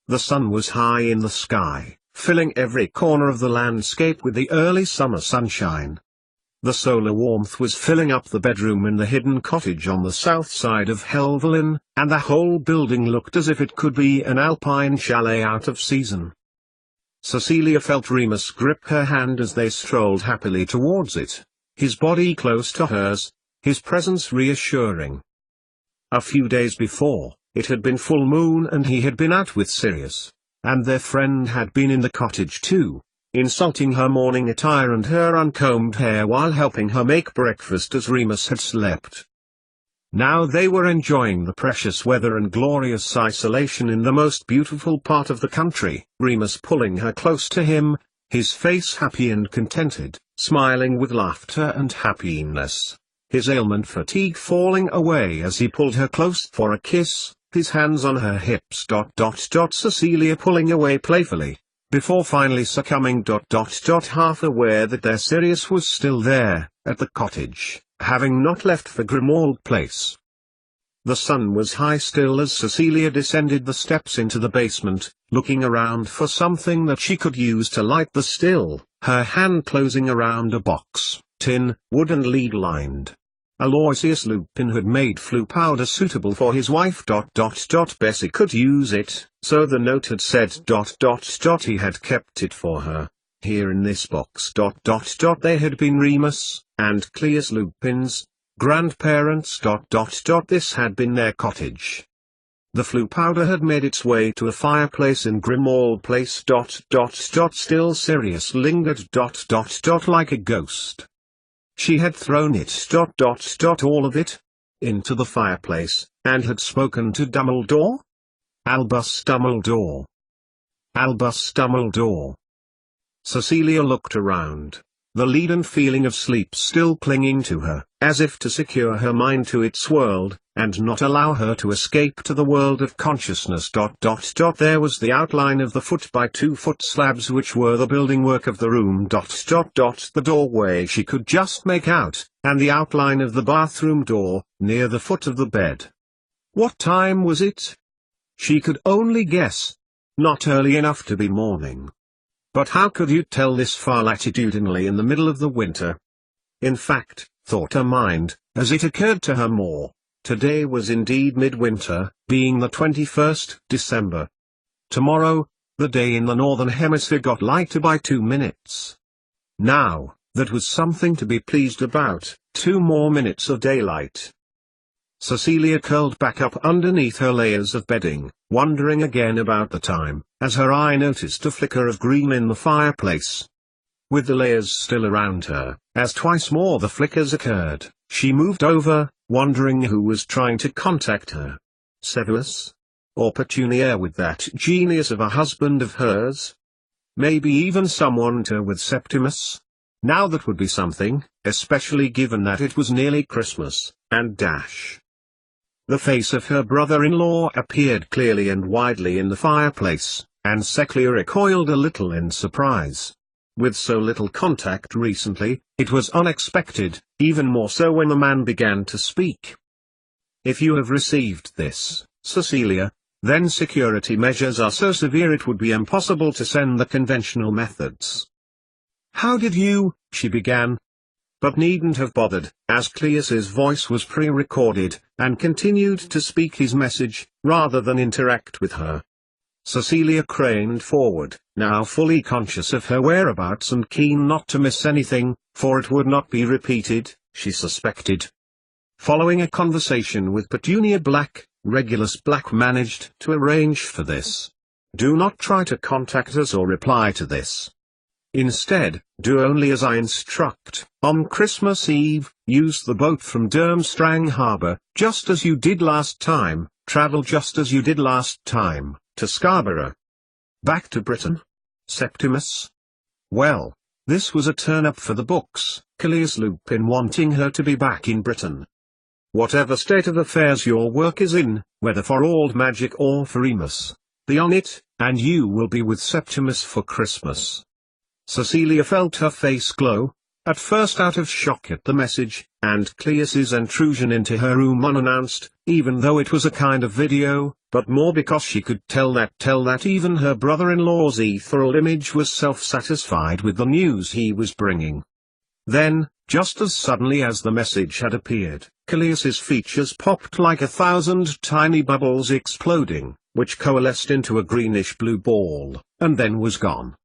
The sun was high in the sky, filling every corner of the landscape with the early summer sunshine. The solar warmth was filling up the bedroom in the hidden cottage on the south side of Helvellyn, and the whole building looked as if it could be an alpine chalet out of season. Cecilia felt Remus grip her hand as they strolled happily towards it, his body close to hers, his presence reassuring. A few days before, it had been full moon and he had been out with Sirius, and their friend had been in the cottage too, insulting her morning attire and her uncombed hair while helping her make breakfast as Remus had slept. Now they were enjoying the precious weather and glorious isolation in the most beautiful part of the country, Remus pulling her close to him, his face happy and contented, smiling with laughter and happiness, his ailment fatigue falling away as he pulled her close for a kiss, his hands on her hips. Cecilia pulling away playfully, before finally succumbing. Half aware that their Sirius was still there, at the cottage, having not left for Grimmauld Place. The sun was high still as Cecilia descended the steps into the basement, looking around for something that she could use to light the still, her hand closing around a box, tin, wood and lead-lined. Aloysius Lupin had made flue powder suitable for his wife. Bessie could use it, so the note had said. He had kept it for her. Here in this box. They had been Remus and Cleus Lupin's grandparents. This had been their cottage. The flue powder had made its way to a fireplace in Grimmauld Place. Still Sirius lingered. Like a ghost. She had thrown it. All of it, into the fireplace, and had spoken to Dumbledore? Albus Dumbledore. Albus Dumbledore. Cecilia looked around, the leaden feeling of sleep still clinging to her, as if to secure her mind to its world, and not allow her to escape to the world of consciousness. There was the outline of the 4-by-2-foot slabs which were the building work of the room. The doorway she could just make out, and the outline of the bathroom door, near the foot of the bed. What time was it? She could only guess. Not early enough to be morning. But how could you tell this far latitudinally in the middle of the winter? In fact, thought her mind, as it occurred to her more, today was indeed midwinter, being the 21st December. Tomorrow, the day in the northern hemisphere got lighter by 2 minutes. Now, that was something to be pleased about, 2 more minutes of daylight. Cecilia curled back up underneath her layers of bedding, wondering again about the time, as her eye noticed a flicker of green in the fireplace. With the layers still around her, as twice more the flickers occurred, she moved over, wondering who was trying to contact her. Severus? Or Petunia with that genius of a husband of hers? Maybe even someone with Septimus? Now that would be something, especially given that it was nearly Christmas, and the face of her brother-in-law appeared clearly and widely in the fireplace, and Cecilia recoiled a little in surprise. With so little contact recently, it was unexpected, even more so when the man began to speak. If you have received this, Cecilia, then security measures are so severe it would be impossible to send the conventional methods. How did you, she began, but needn't have bothered, as Cleus's voice was pre-recorded, and continued to speak his message, rather than interact with her. Cecilia craned forward, now fully conscious of her whereabouts and keen not to miss anything, for it would not be repeated, she suspected. Following a conversation with Petunia Black, Regulus Black managed to arrange for this. Do not try to contact us or reply to this. Instead, do only as I instruct. On Christmas Eve, use the boat from Durmstrang Harbour, just as you did last time, travel just as you did last time, to Scarborough. Back to Britain? Septimus? Well, this was a turn-up for the books, Cleus Lupin wanting her to be back in Britain. Whatever state of affairs your work is in, whether for old magic or for Remus, be on it, and you will be with Septimus for Christmas. Cecilia felt her face glow, at first out of shock at the message, and Cleus's intrusion into her room unannounced, even though it was a kind of video, but more because she could tell that even her brother-in-law's ethereal image was self-satisfied with the news he was bringing. Then, just as suddenly as the message had appeared, Callias's features popped like 1,000 tiny bubbles exploding, which coalesced into a greenish-blue ball, and then was gone.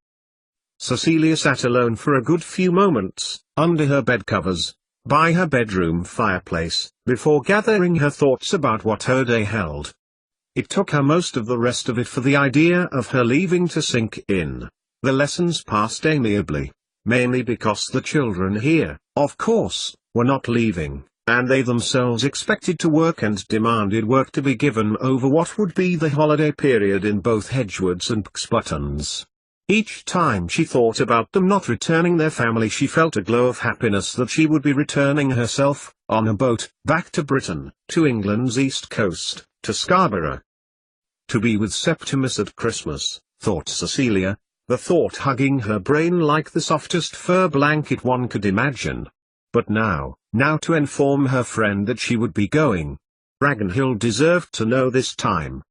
Cecilia sat alone for a good few moments, under her bedcovers, by her bedroom fireplace, before gathering her thoughts about what her day held. It took her most of the rest of it for the idea of her leaving to sink in. The lessons passed amiably, mainly because the children here, of course, were not leaving, and they themselves expected to work and demanded work to be given over what would be the holiday period in both Hedgewoods and Buttons. Each time she thought about them not returning their family, she felt a glow of happiness that she would be returning herself, on a boat, back to Britain, to England's east coast, to Scarborough. To be with Septimus at Christmas, thought Cecilia, the thought hugging her brain like the softest fur blanket one could imagine. But now to inform her friend that she would be going. Ragnhild deserved to know this time.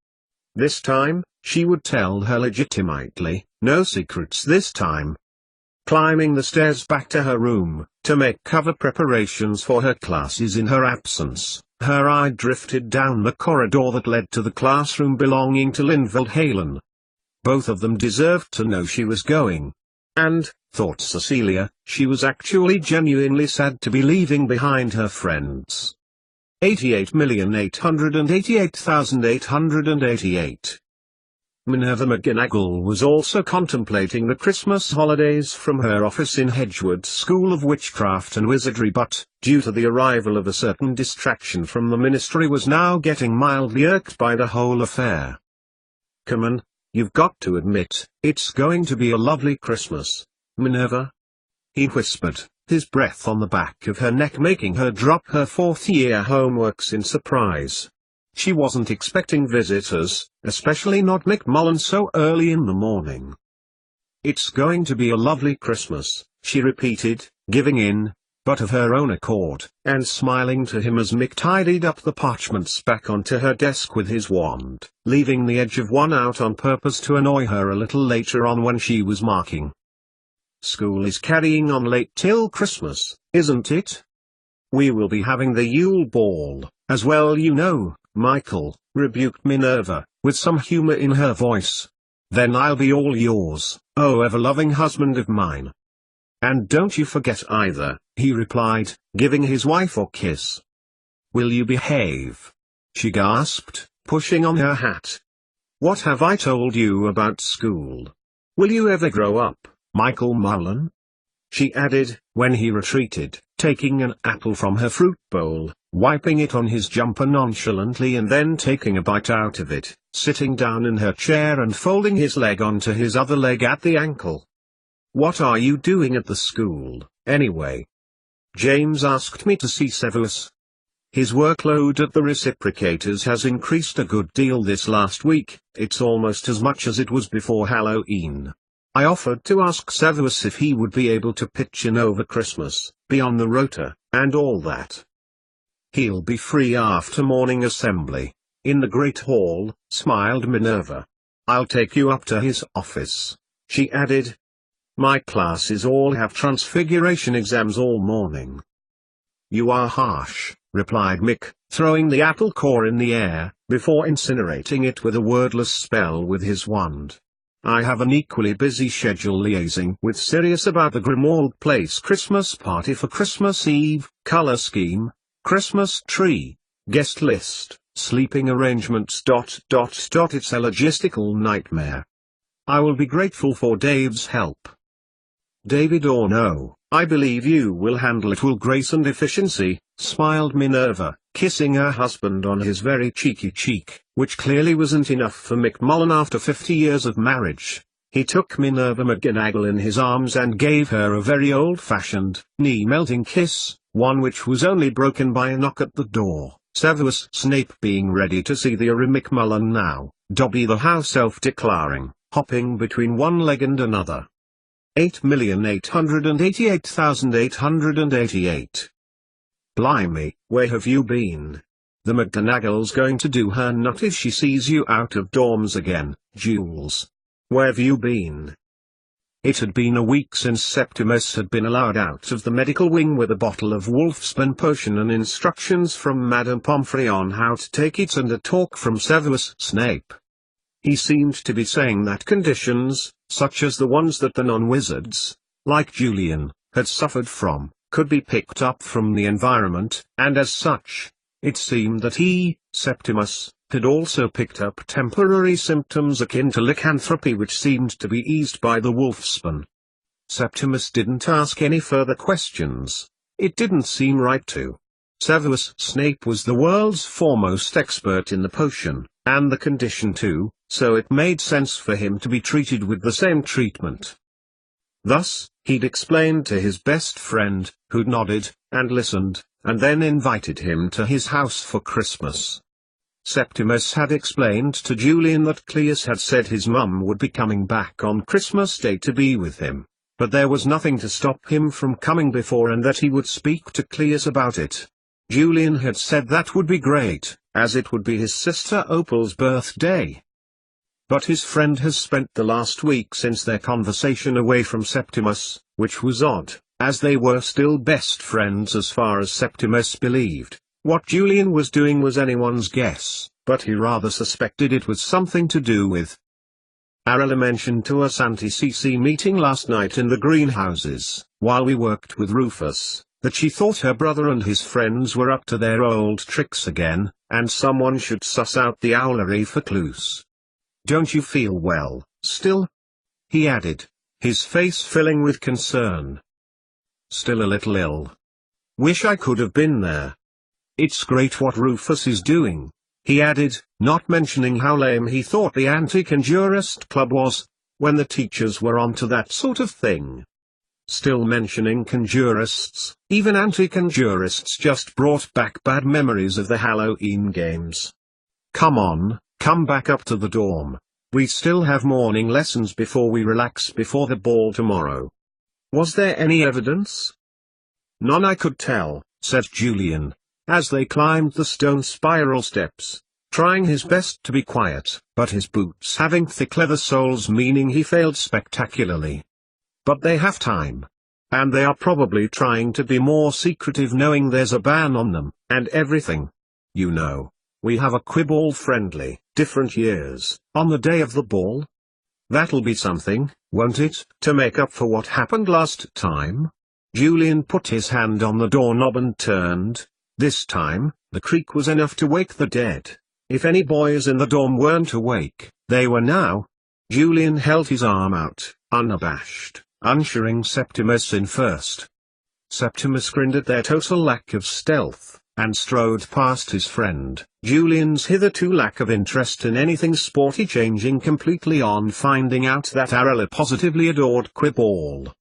This time, she would tell her legitimately, no secrets this time. Climbing the stairs back to her room, to make cover preparations for her classes in her absence, her eye drifted down the corridor that led to the classroom belonging to Linveld Halen. Both of them deserved to know she was going. And, thought Cecilia, she was actually genuinely sad to be leaving behind her friends. 88,888,888. Minerva McGonagall was also contemplating the Christmas holidays from her office in Hedgewood's School of Witchcraft and Wizardry, but, due to the arrival of a certain distraction from the ministry, was now getting mildly irked by the whole affair. "Come on, you've got to admit, it's going to be a lovely Christmas, Minerva," he whispered, his breath on the back of her neck making her drop her fourth-year homeworks in surprise. She wasn't expecting visitors, especially not McMullen so early in the morning. "It's going to be a lovely Christmas," she repeated, giving in, but of her own accord, and smiling to him as Mick tidied up the parchments back onto her desk with his wand, leaving the edge of one out on purpose to annoy her a little later on when she was marking. "School is carrying on late till Christmas, isn't it? We will be having the Yule Ball, as well you know, Michael," rebuked Minerva, with some humor in her voice. "Then I'll be all yours, oh ever-loving husband of mine." "And don't you forget either," he replied, giving his wife a kiss. "Will you behave?" she gasped, pushing on her hat. "What have I told you about school? Will you ever grow up, Michael Mullen?" she added, when he retreated, taking an apple from her fruit bowl, wiping it on his jumper nonchalantly and then taking a bite out of it, sitting down in her chair and folding his leg onto his other leg at the ankle. "What are you doing at the school, anyway?" "James asked me to see Severus. His workload at the reciprocators has increased a good deal this last week. It's almost as much as it was before Halloween. I offered to ask Severus if he would be able to pitch in over Christmas, be on the rota, and all that. He'll be free after morning assembly, in the Great Hall," smiled Minerva. "I'll take you up to his office," she added. "My classes all have transfiguration exams all morning." "You are harsh," replied Mick, throwing the apple core in the air, before incinerating it with a wordless spell with his wand. "I have an equally busy schedule liaising with Sirius about the Grimwald Place Christmas party for Christmas Eve, color scheme, Christmas tree, guest list, sleeping arrangements. It's a logistical nightmare. I will be grateful for Dave's help." "David or no, I believe you will handle it with grace and efficiency," smiled Minerva, kissing her husband on his very cheeky cheek, which clearly wasn't enough for McMullen after 50 years of marriage. He took Minerva McGonagall in his arms and gave her a very old-fashioned, knee-melting kiss, one which was only broken by a knock at the door, Severus Snape being ready to see the McMullen now, Dobby the house elf declaring, hopping between one leg and another. 8,888,888. "Blimey, where have you been? The McGonagall's going to do her nut if she sees you out of dorms again, Jules. Where've you been? It had been a week since Septimus had been allowed out of the medical wing with a bottle of Wolfsbane potion and instructions from Madame Pomfrey on how to take it and a talk from Severus Snape. He seemed to be saying that conditions, such as the ones that the non-wizards, like Julian, had suffered from, could be picked up from the environment, and as such, it seemed that he, Septimus, had also picked up temporary symptoms akin to lycanthropy which seemed to be eased by the Wolfsbane. Septimus didn't ask any further questions. It didn't seem right to. Severus Snape was the world's foremost expert in the potion, and the condition too, so it made sense for him to be treated with the same treatment. Thus, he'd explained to his best friend, who'd nodded, and listened, and then invited him to his house for Christmas. Septimus had explained to Julian that Cleus had said his mum would be coming back on Christmas Day to be with him, but there was nothing to stop him from coming before and that he would speak to Cleus about it. Julian had said that would be great, as it would be his sister Opal's birthday. But his friend has spent the last week since their conversation away from Septimus, which was odd, as they were still best friends as far as Septimus believed. What Julian was doing was anyone's guess, but he rather suspected it was something to do with. Arella mentioned to us anti-CC meeting last night in the greenhouses, while we worked with Rufus, that she thought her brother and his friends were up to their old tricks again, and someone should suss out the owlery for clues. "Don't you feel well, still?" he added, his face filling with concern. "Still a little ill. Wish I could have been there. It's great what Rufus is doing," he added, not mentioning how lame he thought the anti-conjurist club was, when the teachers were onto that sort of thing. Still mentioning conjurists, even anti-conjurists, just brought back bad memories of the Halloween games. "Come on, come back up to the dorm. We still have morning lessons before we relax before the ball tomorrow." "Was there any evidence?" "None I could tell," said Julian, as they climbed the stone spiral steps, trying his best to be quiet, but his boots having thick leather soles meaning he failed spectacularly. "But they have time. And they are probably trying to be more secretive knowing there's a ban on them, and everything. You know, we have a quibble friendly, different years, on the day of the ball. That'll be something, won't it, to make up for what happened last time?" Julian put his hand on the doorknob and turned. This time, the creak was enough to wake the dead. If any boys in the dorm weren't awake, they were now. Julian held his arm out, unabashed, ushering Septimus in first. Septimus grinned at their total lack of stealth, and strode past his friend, Julian's hitherto lack of interest in anything sporty changing completely on finding out that Arella positively adored Quibble.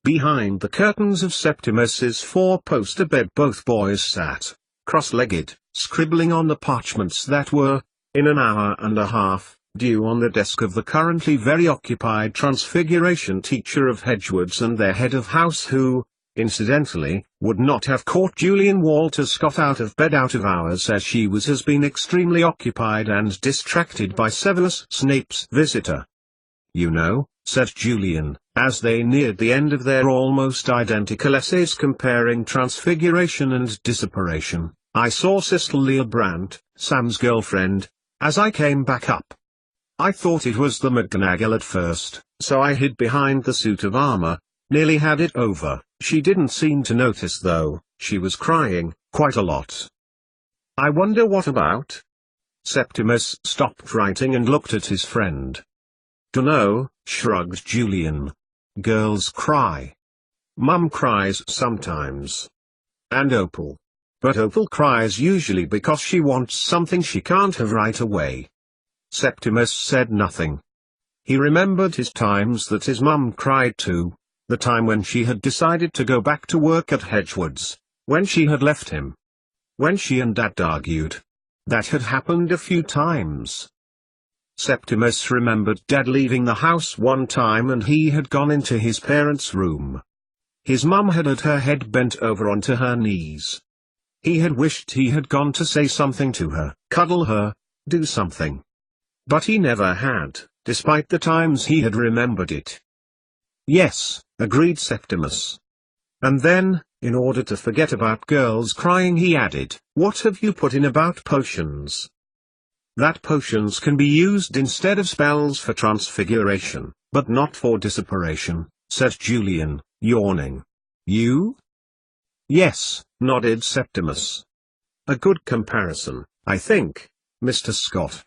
Behind the curtains of Septimus's four-poster bed both boys sat, cross-legged, scribbling on the parchments that were, in an hour and a half, due on the desk of the currently very occupied Transfiguration teacher of Hedgewoods and their head of house who, incidentally, would not have caught Julian Walter Scott out of bed out of hours as she has been extremely occupied and distracted by Severus Snape's visitor. "You know," said Julian, as they neared the end of their almost identical essays comparing Transfiguration and Disapparation, "I saw Sister Leah Brandt, Sam's girlfriend, as I came back up. I thought it was the McGonagall at first, so I hid behind the suit of armor, nearly had it over. She didn't seem to notice though, she was crying, quite a lot." "I wonder what about?" Septimus stopped writing and looked at his friend. "Dunno," shrugged Julian. "Girls cry. Mum cries sometimes. And Opal. But Opal cries usually because she wants something she can't have right away." Septimus said nothing. He remembered his times that his mum cried too, the time when she had decided to go back to work at Hedgewoods, when she had left him. When she and Dad argued. That had happened a few times. Septimus remembered Dad leaving the house one time and he had gone into his parents' room. His mum had her head bent over onto her knees. He had wished he had gone to say something to her, cuddle her, do something. But he never had, despite the times he had remembered it. Yes, agreed Septimus. And then, in order to forget about girls crying, he added, what have you put in about potions? That potions can be used instead of spells for transfiguration, but not for disapparation, said Julian, yawning. You? Yes, nodded Septimus. A good comparison, I think, Mr. Scott.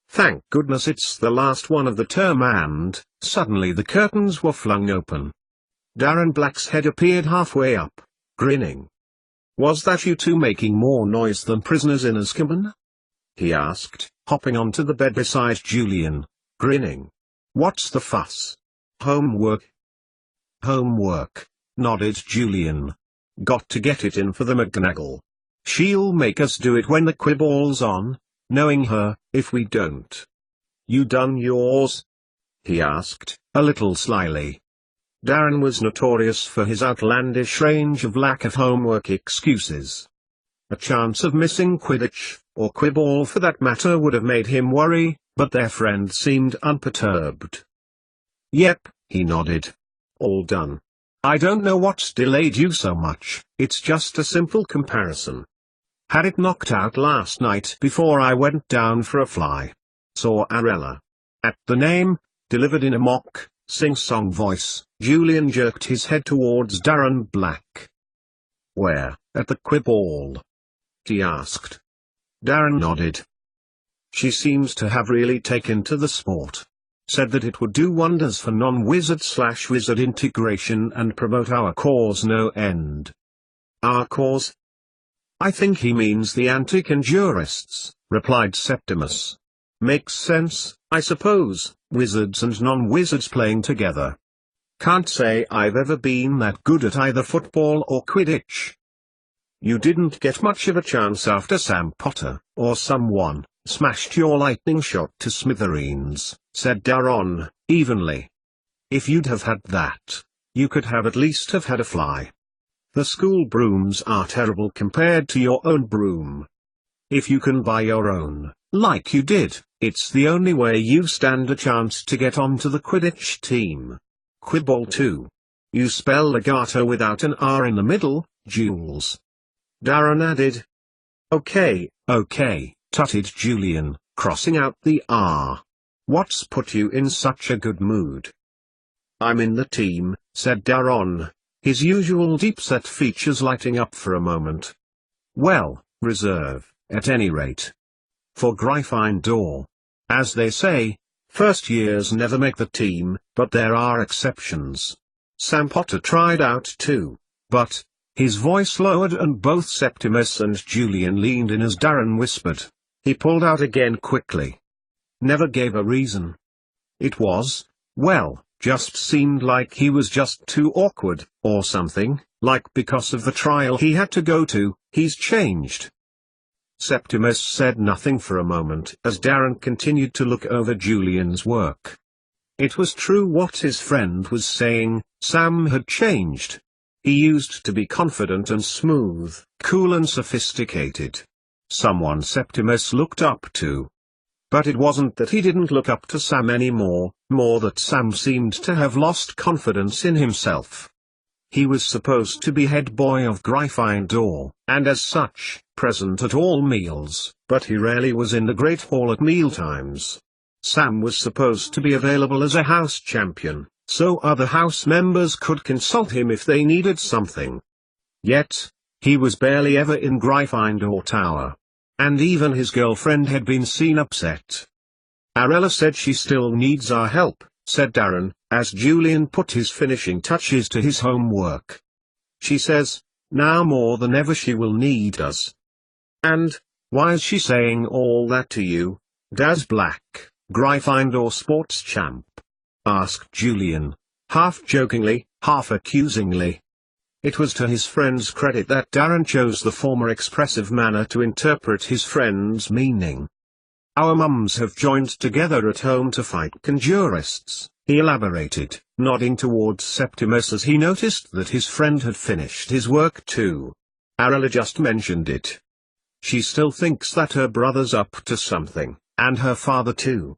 Thank goodness it's the last one of the term, and, suddenly the curtains were flung open. Darren Black's head appeared halfway up, grinning. Was that you two making more noise than prisoners in Azkaban? He asked, hopping onto the bed beside Julian, grinning. What's the fuss? Homework? Homework, nodded Julian. Got to get it in for the McGonagall. She'll make us do it when the Quibball's on, knowing her, if we don't. You done yours? He asked, a little slyly. Darren was notorious for his outlandish range of lack of homework excuses. A chance of missing Quidditch, or Quibball for that matter, would have made him worry, but their friend seemed unperturbed. Yep, he nodded. All done. I don't know what's delayed you so much, it's just a simple comparison. Had it knocked out last night before I went down for a fly. Saw Arella. At the name, delivered in a mock, sing-song voice, Julian jerked his head towards Darren Black. Where, at the Quibball? He asked. Darren nodded. She seems to have really taken to the sport. Said that it would do wonders for non-wizard/wizard integration and promote our cause no end. Our cause? I think he means the anti-conjurists, replied Septimus. Makes sense, I suppose, wizards and non-wizards playing together. Can't say I've ever been that good at either football or Quidditch. You didn't get much of a chance after Sam Potter, or someone, smashed your lightning shot to smithereens, said Darren, evenly. If you'd have had that, you could have at least have had a fly. The school brooms are terrible compared to your own broom. If you can buy your own, like you did, it's the only way you stand a chance to get onto the Quidditch team. Quibball too. You spell legato without an R in the middle, Jules. Darren added. Okay, tutted Julian, crossing out the R. What's put you in such a good mood? I'm in the team, said Darren, his usual deep-set features lighting up for a moment. Well, reserve, at any rate. For Gryffindor. As they say, first years never make the team, but there are exceptions. Sam Potter tried out too, but, his voice lowered and both Septimus and Julian leaned in as Darren whispered. He pulled out again quickly. Never gave a reason. It was, well, just seemed like he was just too awkward, or something, like because of the trial he had to go to, he's changed. Septimus said nothing for a moment as Darren continued to look over Julian's work. It was true what his friend was saying, Sam had changed. He used to be confident and smooth, cool and sophisticated. Someone Septimus looked up to. But it wasn't that he didn't look up to Sam anymore, more that Sam seemed to have lost confidence in himself. He was supposed to be head boy of Gryffindor, and as such, present at all meals, but he rarely was in the Great Hall at mealtimes. Sam was supposed to be available as a house champion, so other house members could consult him if they needed something. Yet, he was barely ever in Gryffindor Tower. And even his girlfriend had been seen upset. Arella said she still needs our help, said Darren, as Julian put his finishing touches to his homework. She says, now more than ever she will need us. And, why is she saying all that to you, Daz Black, Gryffindor sports champ? Asked Julian, half jokingly, half accusingly. It was to his friend's credit that Darren chose the former expressive manner to interpret his friend's meaning. Our mums have joined together at home to fight conjurists, he elaborated, nodding towards Septimus as he noticed that his friend had finished his work too. Arella just mentioned it. She still thinks that her brother's up to something, and her father too.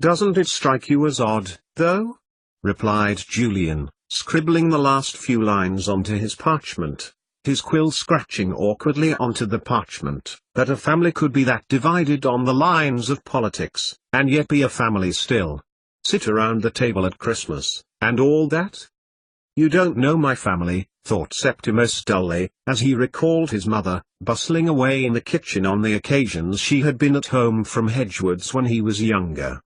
Doesn't it strike you as odd, though? Replied Julian, scribbling the last few lines onto his parchment, his quill scratching awkwardly onto the parchment, that a family could be that divided on the lines of politics, and yet be a family still. Sit around the table at Christmas, and all that? You don't know my family, thought Septimus dully, as he recalled his mother, bustling away in the kitchen on the occasions she had been at home from Hedgewards when he was younger.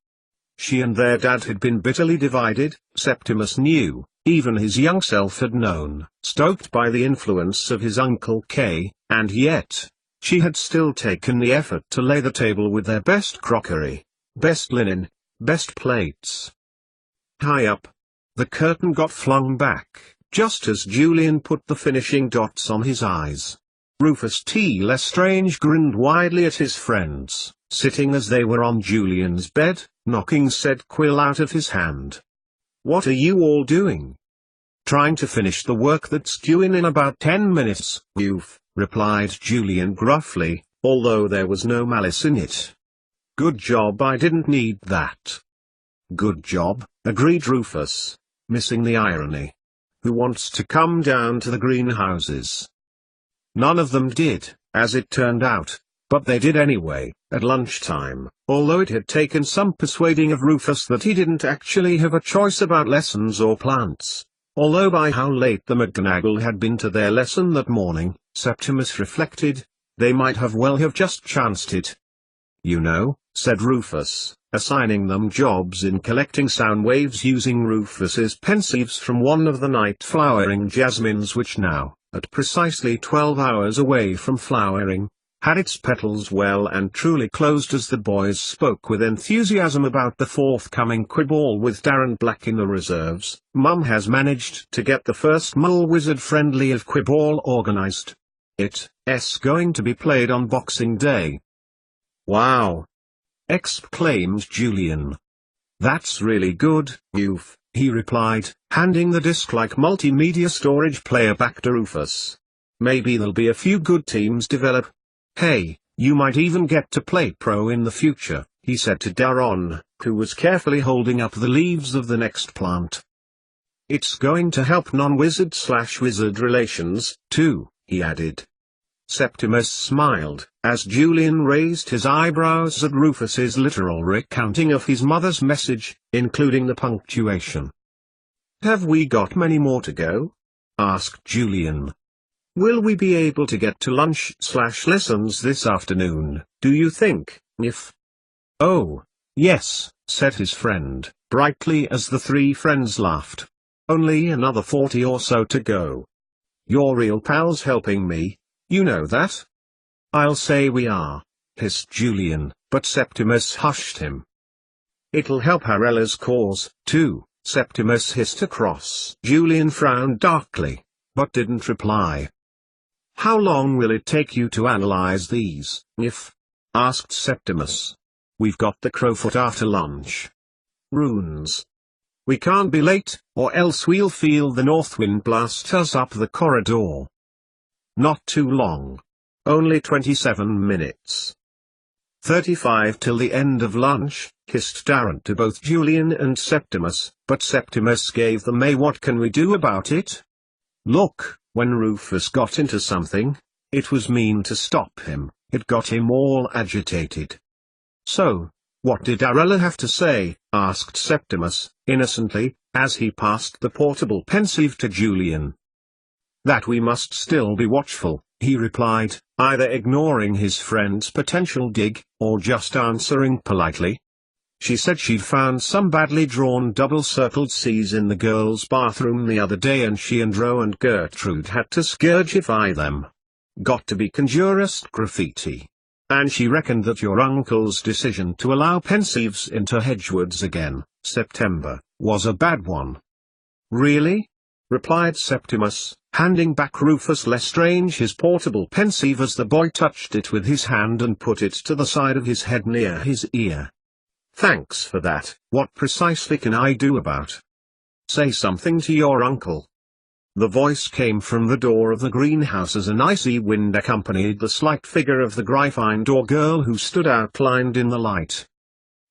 She and their dad had been bitterly divided, Septimus knew, even his young self had known, stoked by the influence of his Uncle Kay, and yet, she had still taken the effort to lay the table with their best crockery, best linen, best plates. High up, the curtain got flung back, just as Julian put the finishing dots on his eyes. Rufus T. Lestrange grinned widely at his friends, sitting as they were on Julian's bed, knocking said quill out of his hand. "What are you all doing?" "Trying to finish the work that's due in about 10 minutes, youth," replied Julian gruffly, although there was no malice in it. "Good job, I didn't need that." "Good job," agreed Rufus, missing the irony. "Who wants to come down to the greenhouses?" None of them did, as it turned out, but they did anyway, at lunchtime, although it had taken some persuading of Rufus that he didn't actually have a choice about lessons or plants. Although by how late the McGonagall had been to their lesson that morning, Septimus reflected, they might have just chanced it. "You know," said Rufus, assigning them jobs in collecting sound waves using Rufus's pensieves from one of the night-flowering jasmines which now, at precisely 12 hours away from flowering, had its petals well and truly closed as the boys spoke with enthusiasm about the forthcoming quibble with Darren Black in the reserves. Mum has managed to get the first Mole Wizard friendly of quibble organized. It's going to be played on Boxing Day. "Wow!" exclaimed Julian. "That's really good, youth," he replied, handing the disc-like multimedia storage player back to Rufus. "Maybe there'll be a few good teams develop. Hey, you might even get to play pro in the future," he said to Darren, who was carefully holding up the leaves of the next plant. "It's going to help non-wizard/wizard relations, too," he added. Septimus smiled, as Julian raised his eyebrows at Rufus's literal recounting of his mother's message, including the punctuation. "Have we got many more to go?" asked Julian. "Will we be able to get to lunch/lessons this afternoon, do you think, if?" "Oh, yes," said his friend, brightly as the three friends laughed. "Only another 40 or so to go. Your real pals helping me, you know that." "I'll say we are," hissed Julian, but Septimus hushed him. "It'll help Arella's cause, too," Septimus hissed across. Julian frowned darkly, but didn't reply. "How long will it take you to analyze these, if?" asked Septimus. "We've got the Crowfoot after lunch." "Runes. We can't be late, or else we'll feel the north wind blast us up the corridor." "Not too long. Only 27 minutes. 35 till the end of lunch," hissed Darren to both Julian and Septimus, but Septimus gave them a "what can we do about it?" look. When Rufus got into something, it was mean to stop him, it got him all agitated. "So, what did Arella have to say?" asked Septimus, innocently, as he passed the portable pensieve to Julian. "That we must still be watchful," he replied, either ignoring his friend's potential dig, or just answering politely. "She said she'd found some badly drawn double-circled C's in the girls' bathroom the other day and she and Ro and Gertrude had to scourgify them. Got to be conjurist graffiti. And she reckoned that your uncle's decision to allow pensieves into Hedgewards again, September, was a bad one." "Really?" replied Septimus, handing back Rufus Lestrange his portable pensieve as the boy touched it with his hand and put it to the side of his head near his ear. "Thanks for that. What precisely can I do about?" "Say something to your uncle." The voice came from the door of the greenhouse as an icy wind accompanied the slight figure of the Gryffindor girl who stood outlined in the light.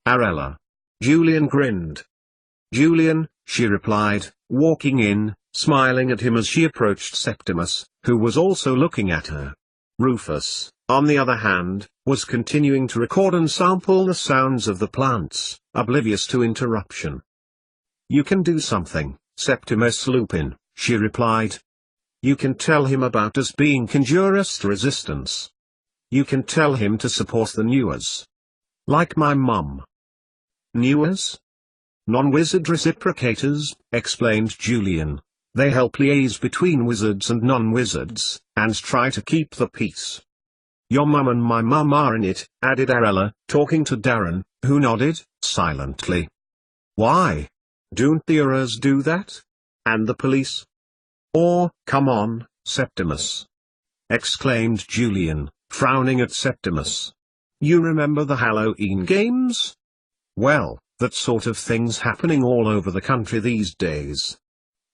Arella. Julian grinned. Julian, she replied, walking in, smiling at him as she approached Septimus, who was also looking at her. Rufus, on the other hand, was continuing to record and sample the sounds of the plants, oblivious to interruption. You can do something, Septimus Lupin, she replied. You can tell him about us being Conjurist resistance. You can tell him to support the Newers. Like my mum. Newers? Non-wizard reciprocators, explained Julian. They help liaise between wizards and non-wizards, and try to keep the peace. Your mum and my mum are in it, added Arella, talking to Darren, who nodded, silently. Why? Don't the Aurors do that? And the police? Oh, come on, Septimus! Exclaimed Julian, frowning at Septimus. You remember the Halloween games? Well, that sort of thing's happening all over the country these days.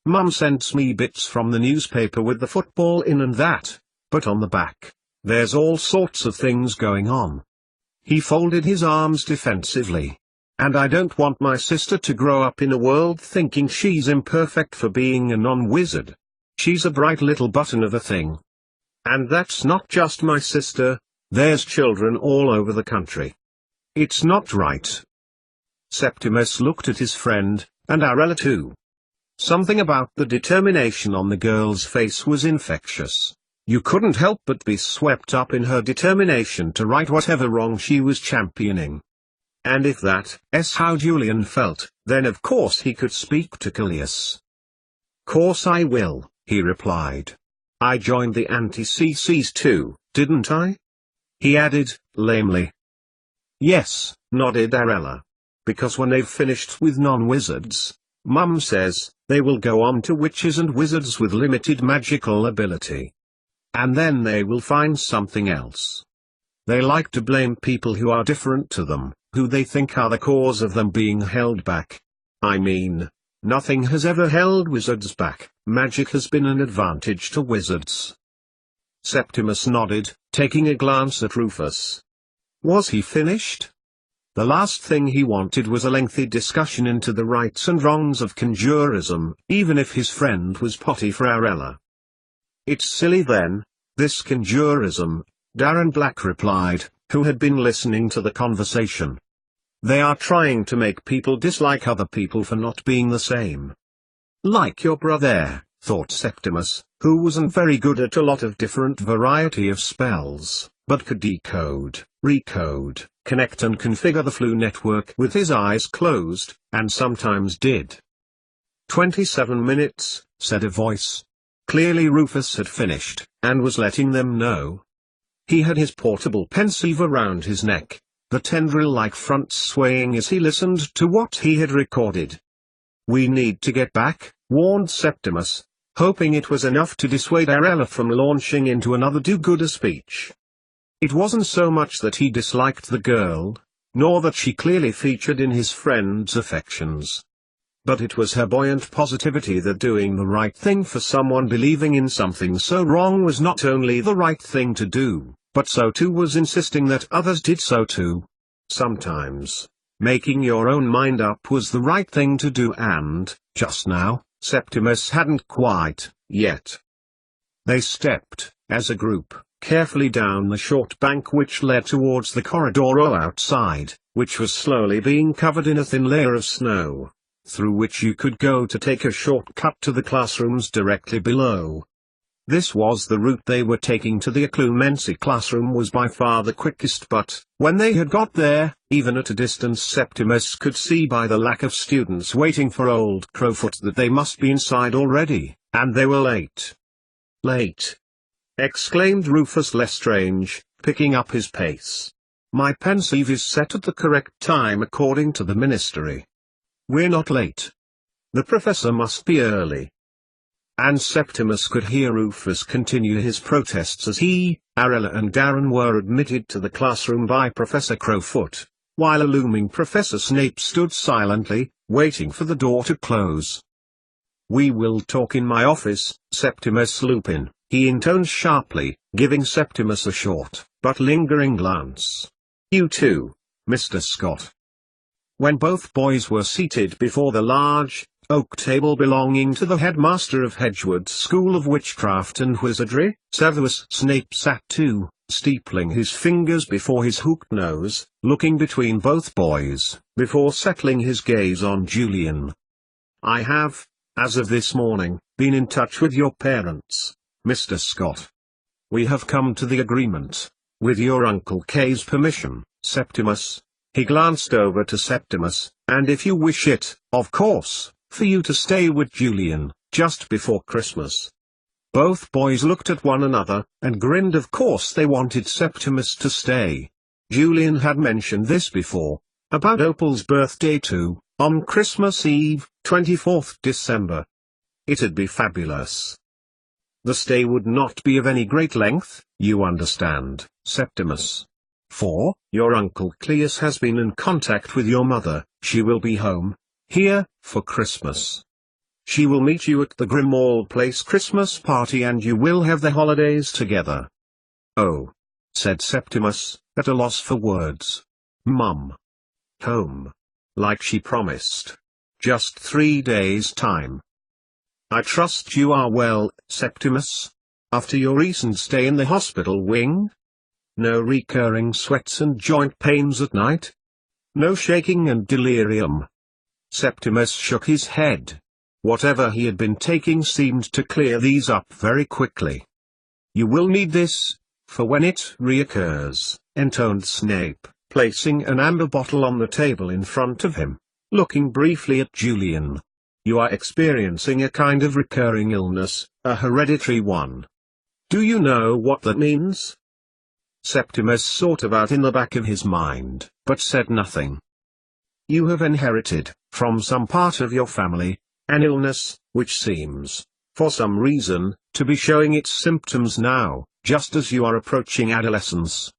Mum sends me bits from the newspaper with the football in and that, but on the back, there's all sorts of things going on. He folded his arms defensively. And I don't want my sister to grow up in a world thinking she's imperfect for being a non-wizard. She's a bright little button of a thing. And that's not just my sister, there's children all over the country. It's not right. Septimus looked at his friend, and Arella too. Something about the determination on the girl's face was infectious. You couldn't help but be swept up in her determination to right whatever wrong she was championing. And if that's how Julian felt, then of course he could speak to Callias. Course I will, he replied. I joined the anti-CCs too, didn't I? He added, lamely. Yes, nodded Arella. Because when they've finished with non-wizards, Mum says, they will go on to witches and wizards with limited magical ability. And then they will find something else. They like to blame people who are different to them, who they think are the cause of them being held back. I mean, nothing has ever held wizards back, magic has been an advantage to wizards. Septimus nodded, taking a glance at Rufus. Was he finished? The last thing he wanted was a lengthy discussion into the rights and wrongs of conjurism, even if his friend was potty for Arella. It's silly then, this conjurism, Darren Black replied, who had been listening to the conversation. They are trying to make people dislike other people for not being the same. Like your brother, thought Septimus, who wasn't very good at a lot of different variety of spells, but could decode, recode, connect and configure the flu network with his eyes closed, and sometimes did. 27 minutes, said a voice. Clearly Rufus had finished, and was letting them know. He had his portable pensieve around his neck, the tendril-like front swaying as he listened to what he had recorded. We need to get back, warned Septimus, hoping it was enough to dissuade Arella from launching into another do-gooder speech. It wasn't so much that he disliked the girl, nor that she clearly featured in his friend's affections. But it was her buoyant positivity that doing the right thing for someone believing in something so wrong was not only the right thing to do, but so too was insisting that others did so too. Sometimes, making your own mind up was the right thing to do and, just now, Septimus hadn't quite, yet. They stepped, as a group, carefully down the short bank which led towards the corridor outside, which was slowly being covered in a thin layer of snow, through which you could go to take a shortcut to the classrooms directly below. This was the route they were taking to the Occlumency classroom was by far the quickest, but, when they had got there, even at a distance Septimus could see by the lack of students waiting for old Crowfoot that they must be inside already, and they were late. Late! Exclaimed Rufus Lestrange, picking up his pace. My pensieve is set at the correct time according to the ministry. We're not late. The professor must be early. And Septimus could hear Rufus continue his protests as he, Arella and Darren were admitted to the classroom by Professor Crowfoot, while a looming Professor Snape stood silently, waiting for the door to close. "We will talk in my office, Septimus Lupin," he intoned sharply, giving Septimus a short, but lingering glance. "You too, Mr. Scott." When both boys were seated before the large, oak table belonging to the headmaster of Hedgewood's School of Witchcraft and Wizardry, Severus Snape sat too, steepling his fingers before his hooked nose, looking between both boys, before settling his gaze on Julian. "I have, as of this morning, been in touch with your parents, Mr. Scott. We have come to the agreement, with your Uncle K's permission, Septimus." He glanced over to Septimus, "and if you wish it, of course, for you to stay with Julian, just before Christmas." Both boys looked at one another, and grinned. Of course they wanted Septimus to stay. Julian had mentioned this before, about Opal's birthday too, on Christmas Eve, 24th December. It'd be fabulous. The stay would not be of any great length, you understand, Septimus. For, your Uncle Cleus has been in contact with your mother. She will be home, here, for Christmas. She will meet you at the Grimmauld Place Christmas party and you will have the holidays together. "Oh," said Septimus, at a loss for words. "Mum. Home. Like she promised. Just 3 days' time." "I trust you are well, Septimus? After your recent stay in the hospital wing? No recurring sweats and joint pains at night? No shaking and delirium?" Septimus shook his head. Whatever he had been taking seemed to clear these up very quickly. "You will need this, for when it reoccurs," intoned Snape, placing an amber bottle on the table in front of him, looking briefly at Julian. "You are experiencing a kind of recurring illness, a hereditary one. Do you know what that means?" Septimus thought about in the back of his mind, but said nothing. "You have inherited, from some part of your family, an illness, which seems, for some reason, to be showing its symptoms now, just as you are approaching adolescence.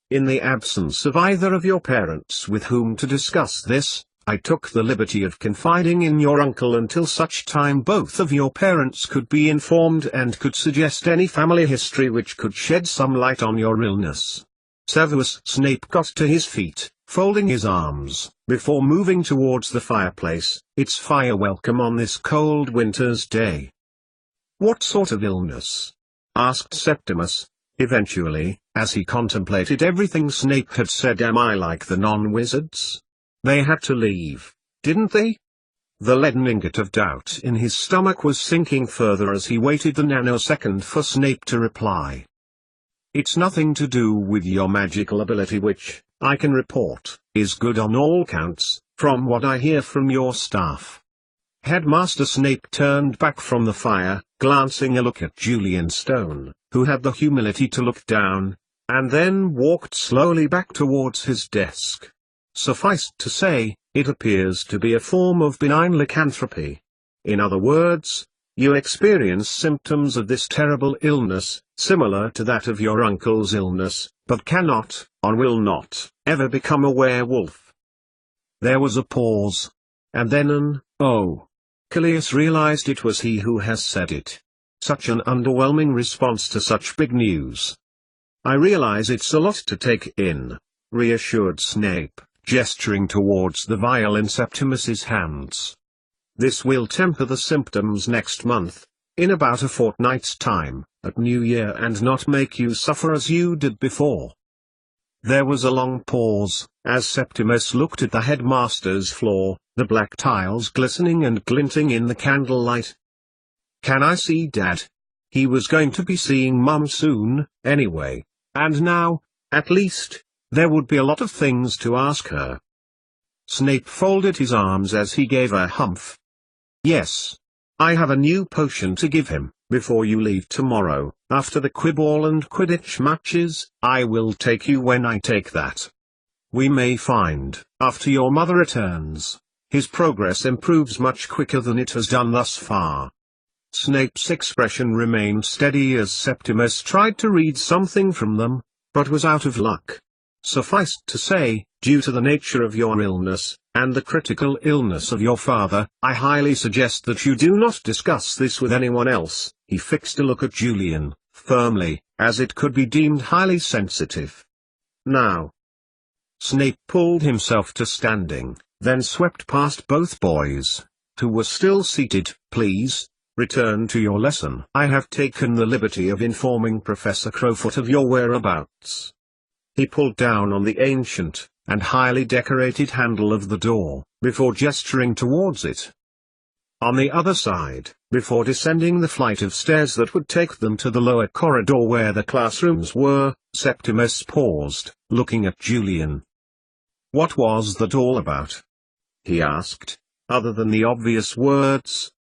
In the absence of either of your parents with whom to discuss this, I took the liberty of confiding in your uncle until such time both of your parents could be informed and could suggest any family history which could shed some light on your illness." Severus Snape got to his feet, folding his arms, before moving towards the fireplace, its fire welcome on this cold winter's day. "What sort of illness?" asked Septimus, eventually, as he contemplated everything Snape had said. "Am I like the non-wizards? They had to leave, didn't they?" The leaden ingot of doubt in his stomach was sinking further as he waited the nanosecond for Snape to reply. "It's nothing to do with your magical ability which, I can report, is good on all counts, from what I hear from your staff." Headmaster Snape turned back from the fire, glancing a look at Julian Stone, who had the humility to look down, and then walked slowly back towards his desk. "Suffice to say, it appears to be a form of benign lycanthropy. In other words, you experience symptoms of this terrible illness, similar to that of your uncle's illness, but cannot, or will not, ever become a werewolf." There was a pause. And then an, "Oh." Cleus realized it was he who has said it. Such an underwhelming response to such big news. "I realize it's a lot to take in," reassured Snape, gesturing towards the vial in Septimus's hands. "This will temper the symptoms next month, in about a fortnight's time, at New Year, and not make you suffer as you did before." There was a long pause, as Septimus looked at the headmaster's floor, the black tiles glistening and glinting in the candlelight. "Can I see Dad?" He was going to be seeing Mum soon, anyway, and now, at least, there would be a lot of things to ask her. Snape folded his arms as he gave a humph. "Yes. I have a new potion to give him, before you leave tomorrow, after the Quibball and Quidditch matches. I will take you when I take that. We may find, after your mother returns, his progress improves much quicker than it has done thus far." Snape's expression remained steady as Septimus tried to read something from them, but was out of luck. Suffice to say, due to the nature of your illness, and the critical illness of your father, I highly suggest that you do not discuss this with anyone else." He fixed a look at Julian, firmly, as it could be deemed highly sensitive. "Now." Snape pulled himself to standing, then swept past both boys, who were still seated. "Please, return to your lesson. I have taken the liberty of informing Professor Crowfoot of your whereabouts." He pulled down on the ancient and highly decorated handle of the door, before gesturing towards it. On the other side, before descending the flight of stairs that would take them to the lower corridor where the classrooms were, Septimus paused, looking at Julian. "What was that all about?" he asked, "other than the obvious words?"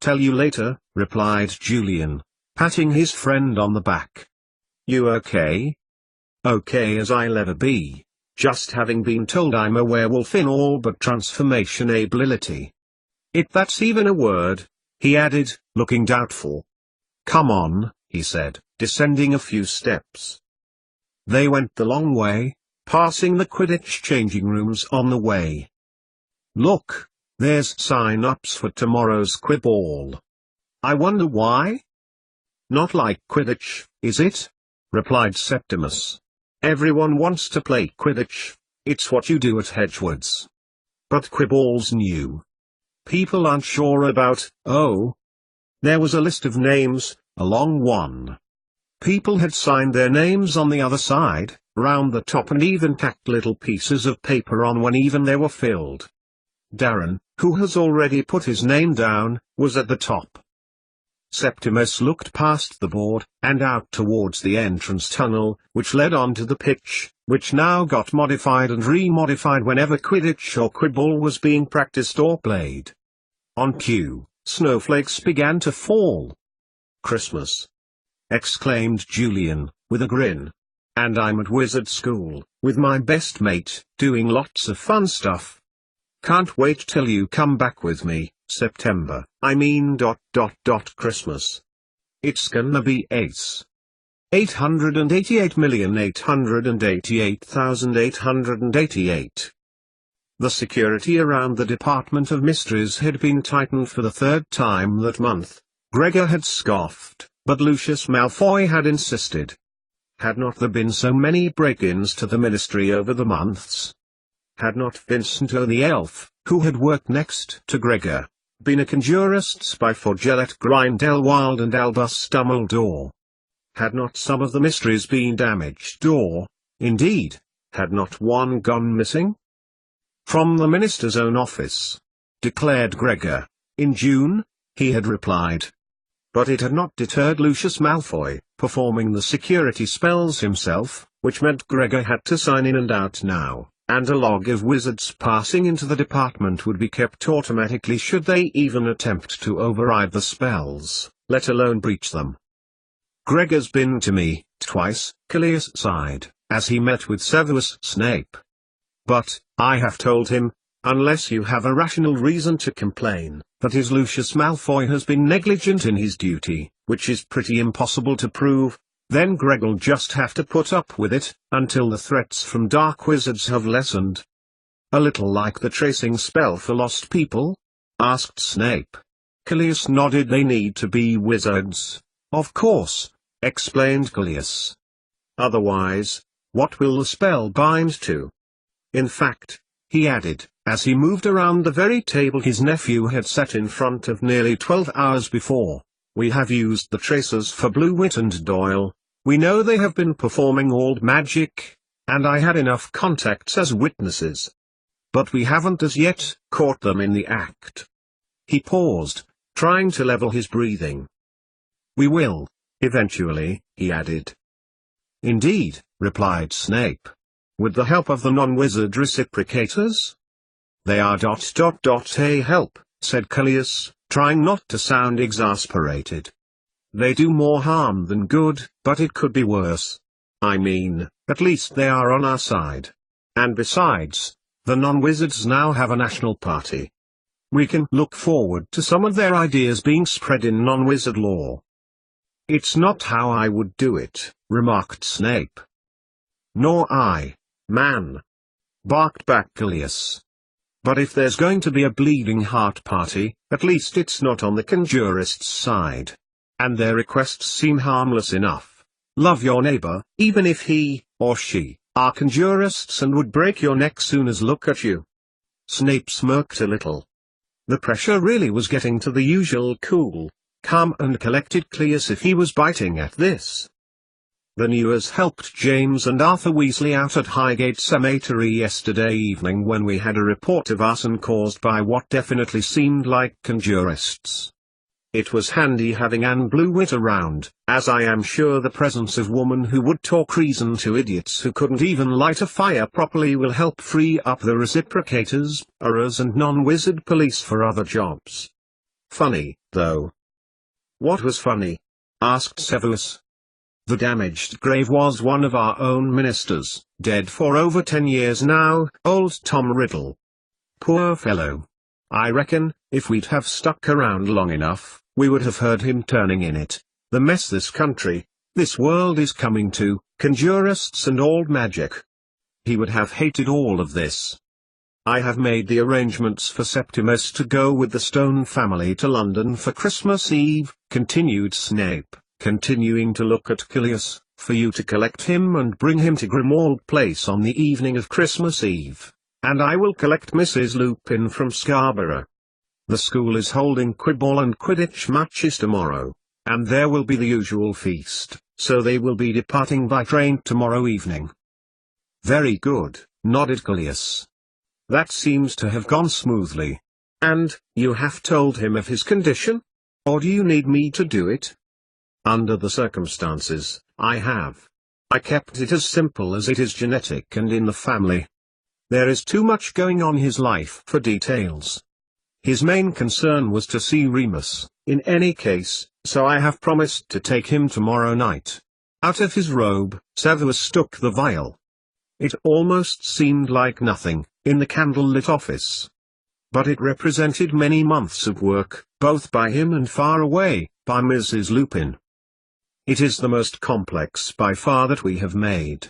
"Tell you later," replied Julian, patting his friend on the back. "You okay?" "Okay as I'll ever be. Just having been told I'm a werewolf in all but transformation ability. If that's even a word," he added, looking doubtful. "Come on," he said, descending a few steps. They went the long way, passing the Quidditch changing rooms on the way. "Look, there's sign-ups for tomorrow's Quibball. I wonder why?" "Not like Quidditch, is it?" replied Septimus. "Everyone wants to play Quidditch. It's what you do at Hedgewood's. But Quibball's new. People aren't sure about." "Oh." There was a list of names, a long one. People had signed their names on the other side, round the top, and even tacked little pieces of paper on when even they were filled. Darren, who has already put his name down, was at the top. Septimus looked past the board, and out towards the entrance tunnel, which led onto the pitch, which now got modified and remodified whenever Quidditch or Quibball was being practiced or played. On cue, snowflakes began to fall. "Christmas!" exclaimed Julian, with a grin. "And I'm at wizard school, with my best mate, doing lots of fun stuff. Can't wait till you come back with me, September, Christmas. It's gonna be ace. 888,888,888. The security around the Department of Mysteries had been tightened for the third time that month. Gregor had scoffed, but Lucius Malfoy had insisted. Had not there been so many break-ins to the Ministry over the months? Had not Vincent the elf, who had worked next to Gregor, been a conjurist spy for Gellert Grindelwald and Albus Dumbledore? Had not some of the mysteries been damaged or, indeed, had not one gone missing? "From the minister's own office," declared Gregor. In June, he had replied. But it had not deterred Lucius Malfoy, performing the security spells himself, which meant Gregor had to sign in and out now, and a log of wizards passing into the department would be kept automatically should they even attempt to override the spells, let alone breach them. "Gregor's been to me, twice," Callias sighed, as he met with Severus Snape. "But, I have told him, unless you have a rational reason to complain, that his Lucius Malfoy has been negligent in his duty, which is pretty impossible to prove. Then Greg'll just have to put up with it, until the threats from dark wizards have lessened." "A little like the tracing spell for lost people?" asked Snape. Callias nodded. "They need to be wizards, of course," explained Callias. "Otherwise, what will the spell bind to? In fact," he added, as he moved around the very table his nephew had sat in front of nearly 12 hours before, "we have used the tracers for Blewett and Doyle. We know they have been performing old magic, and I had enough contacts as witnesses. But we haven't as yet caught them in the act." He paused, trying to level his breathing. "We will, eventually," he added. "Indeed," replied Snape. "With the help of the non-wizard reciprocators?" "They are a help," said Callias, trying not to sound exasperated. "They do more harm than good, but it could be worse. I mean, at least they are on our side. And besides, the non-wizards now have a national party. We can look forward to some of their ideas being spread in non-wizard lore." "It's not how I would do it," remarked Snape. "Nor I, man. barked back Callias. "But if there's going to be a bleeding heart party, at least it's not on the conjurist's side. And their requests seem harmless enough. Love your neighbor, even if he, or she, are conjurists and would break your neck soon as look at you." Snape smirked a little. The pressure really was getting to the usual cool, calm and collected Callias if he was biting at this. The Newers helped James and Arthur Weasley out at Highgate Cemetery yesterday evening when we had a report of arson caused by what definitely seemed like conjurists. It was handy having Anne Blewett around, as I am sure the presence of woman who would talk reason to idiots who couldn't even light a fire properly will help free up the reciprocators, Aurors and non-wizard police for other jobs. Funny, though. What was funny? Asked Severus. The damaged grave was one of our own ministers, dead for over 10 years now, old Tom Riddle. Poor fellow. I reckon, if we'd have stuck around long enough, we would have heard him turning in it. The mess this country, this world is coming to, conjurists and old magic. He would have hated all of this. I have made the arrangements for Septimus to go with the Stone family to London for Christmas Eve, continued Snape, continuing to look at Callias, for you to collect him and bring him to Grimmauld Place on the evening of Christmas Eve, and I will collect Mrs. Lupin from Scarborough. The school is holding Quiddball and Quidditch matches tomorrow, and there will be the usual feast, so they will be departing by train tomorrow evening. Very good, nodded Callias. That seems to have gone smoothly. And, you have told him of his condition? Or do you need me to do it? Under the circumstances, I have. I kept it as simple as it is genetic and in the family. There is too much going on in his life for details. His main concern was to see Remus, in any case, so I have promised to take him tomorrow night. Out of his robe, Severus took the vial. It almost seemed like nothing, in the candle-lit office. But it represented many months of work, both by him and far away, by Mrs. Lupin. It is the most complex by far that we have made.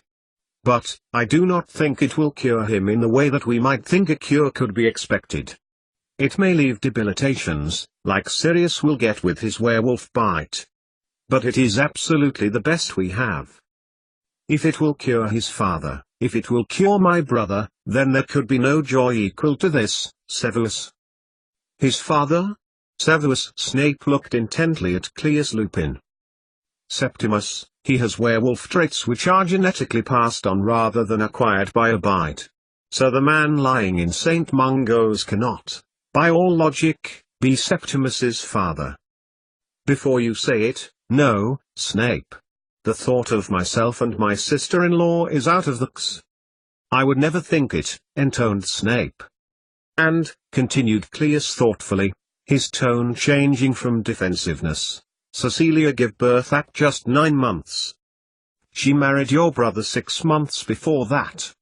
But, I do not think it will cure him in the way that we might think a cure could be expected. It may leave debilitations, like Sirius will get with his werewolf bite. But it is absolutely the best we have. If it will cure his father, if it will cure my brother, then there could be no joy equal to this, Severus. His father? Severus Snape looked intently at Cleus Lupin. Septimus, he has werewolf traits which are genetically passed on rather than acquired by a bite. So the man lying in St. Mungo's cannot, by all logic, be Septimus's father. Before you say it, no, Snape. The thought of myself and my sister-in-law is out of the q*s. I would never think it, intoned Snape. And, continued Cleus thoughtfully, his tone changing from defensiveness, Cecilia gave birth at just 9 months. She married your brother 6 months before that.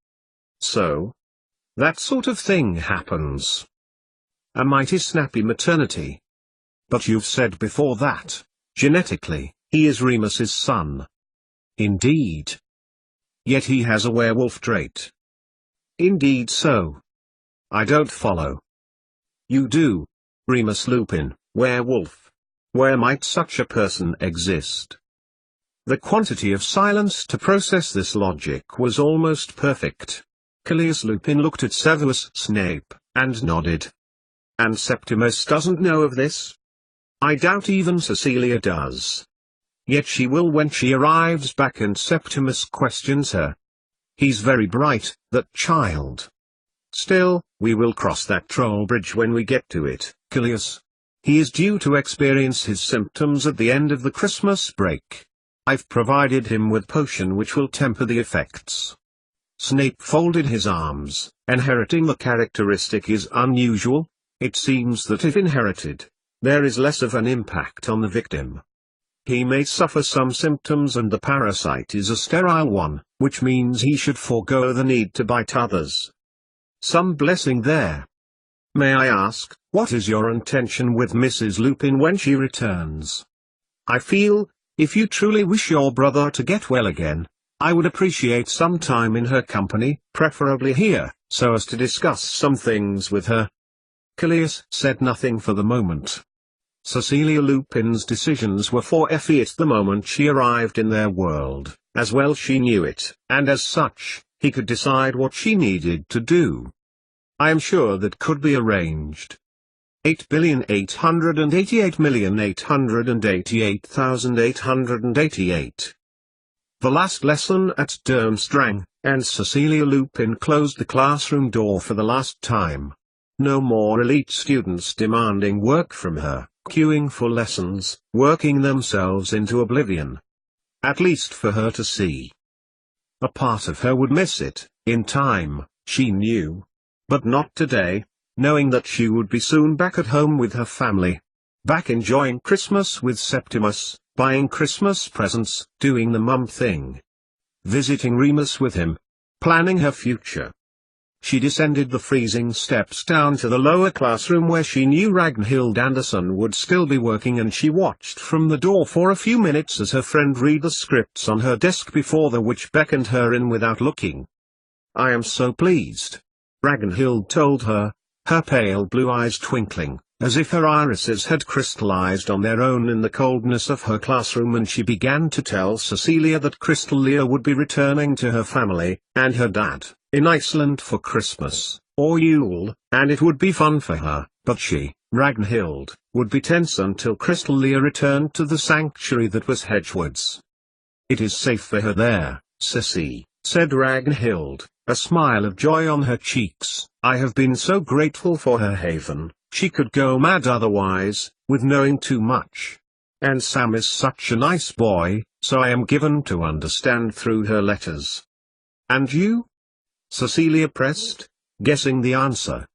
So? That sort of thing happens. A mighty snappy maternity. But you've said before that, genetically, he is Remus's son. Indeed. Yet he has a werewolf trait. Indeed so. I don't follow. You do. Remus Lupin, werewolf. Where might such a person exist? The quantity of silence to process this logic was almost perfect. Cleus Lupin looked at Severus Snape, and nodded. And Septimus doesn't know of this? I doubt even Cecilia does. Yet she will when she arrives back and Septimus questions her. He's very bright, that child. Still, we will cross that troll bridge when we get to it, Cleus. He is due to experience his symptoms at the end of the Christmas break. I've provided him with potion which will temper the effects. Snape folded his arms. Inheriting the characteristic is unusual. It seems that if inherited, there is less of an impact on the victim. He may suffer some symptoms and the parasite is a sterile one, which means he should forego the need to bite others. Some blessing there. May I ask, what is your intention with Mrs. Lupin when she returns? I feel, if you truly wish your brother to get well again, I would appreciate some time in her company, preferably here, so as to discuss some things with her." Callias said nothing for the moment. Cecilia Lupin's decisions were for Effie at the moment she arrived in their world, as well she knew it, and as such, he could decide what she needed to do. "I am sure that could be arranged." 8,888,888,888. The last lesson at Durmstrang, and Cecilia Lupin closed the classroom door for the last time. No more elite students demanding work from her, queuing for lessons, working themselves into oblivion. At least for her to see. A part of her would miss it, in time, she knew. But not today, knowing that she would be soon back at home with her family. Back enjoying Christmas with Septimus, buying Christmas presents, doing the mum thing. Visiting Remus with him. Planning her future. She descended the freezing steps down to the lower classroom where she knew Ragnhild Anderson would still be working, and she watched from the door for a few minutes as her friend read the scripts on her desk before the witch beckoned her in without looking. "I am so pleased," Ragnhild told her, her pale blue eyes twinkling, as if her irises had crystallized on their own in the coldness of her classroom, and she began to tell Cecilia that Kristalia would be returning to her family, and her dad, in Iceland for Christmas, or Yule, and it would be fun for her, but she, Ragnhild, would be tense until Kristalia returned to the sanctuary that was Hedgewards. "It is safe for her there, Sissy," said Ragnhild, a smile of joy on her cheeks. "I have been so grateful for her haven. She could go mad otherwise, with knowing too much. And Sam is such a nice boy, so I am given to understand through her letters." "And you?" Cecilia pressed, guessing the answer.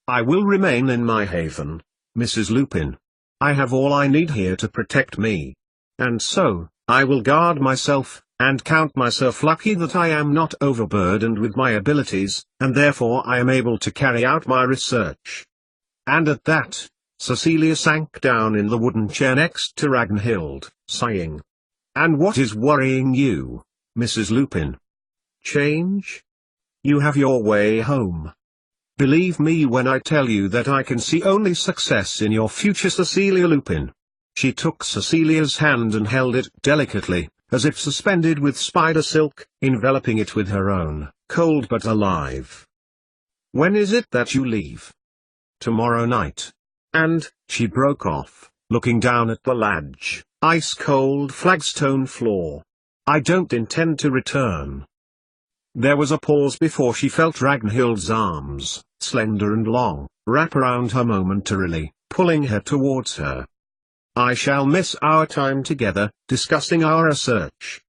"I will remain in my haven, Mrs. Lupin. I have all I need here to protect me. And so, I will guard myself, and count myself lucky that I am not overburdened with my abilities, and therefore I am able to carry out my research." And at that, Cecilia sank down in the wooden chair next to Ragnhild, sighing. "And what is worrying you, Mrs. Lupin?" "Change? You have your way home. Believe me when I tell you that I can see only success in your future, Cecilia Lupin." She took Cecilia's hand and held it delicately, as if suspended with spider silk, enveloping it with her own, cold but alive. "When is it that you leave?" "Tomorrow night." And, she broke off, looking down at the large, ice-cold flagstone floor. "I don't intend to return." There was a pause before she felt Ragnhild's arms, slender and long, wrap around her momentarily, pulling her towards her. "I shall miss our time together, discussing our research."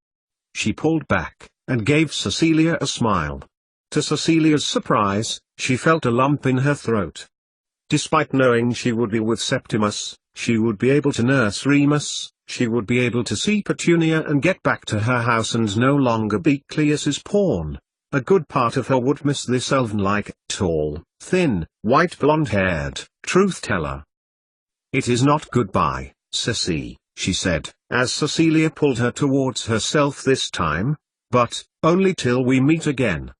She pulled back, and gave Cecilia a smile. To Cecilia's surprise, she felt a lump in her throat. Despite knowing she would be with Septimus, she would be able to nurse Remus, she would be able to see Petunia and get back to her house and no longer be Cleus's pawn. A good part of her would miss this elven-like, tall, thin, white blonde-haired, truth-teller. "It is not goodbye, Sissy," she said, as Cecilia pulled her towards herself this time, "but, only till we meet again."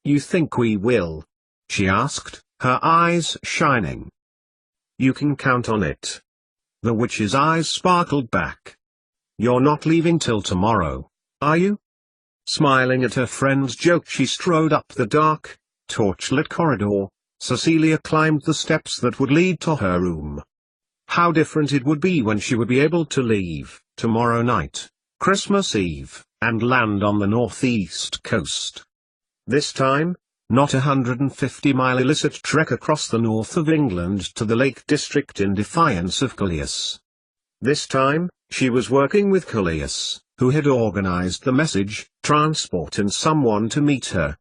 "You think we will?" she asked, her eyes shining. "You can count on it." The witch's eyes sparkled back. "You're not leaving till tomorrow, are you?" Smiling at her friend's joke, she strode up the dark, torchlit corridor. Cecilia climbed the steps that would lead to her room. How different it would be when she would be able to leave, tomorrow night, Christmas Eve, and land on the northeast coast. This time, not 150-mile illicit trek across the north of England to the Lake District in defiance of Callias. This time, she was working with Callias, who had organized the message, transport and someone to meet her.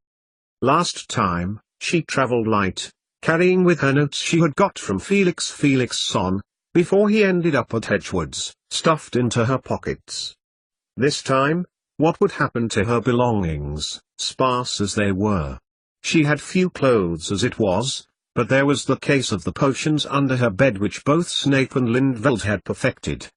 Last time, she traveled light, carrying with her notes she had got from Felixson, before he ended up at Hedgewards, stuffed into her pockets. This time, what would happen to her belongings, sparse as they were? She had few clothes as it was, but there was the case of the potions under her bed which both Snape and Lindveld had perfected.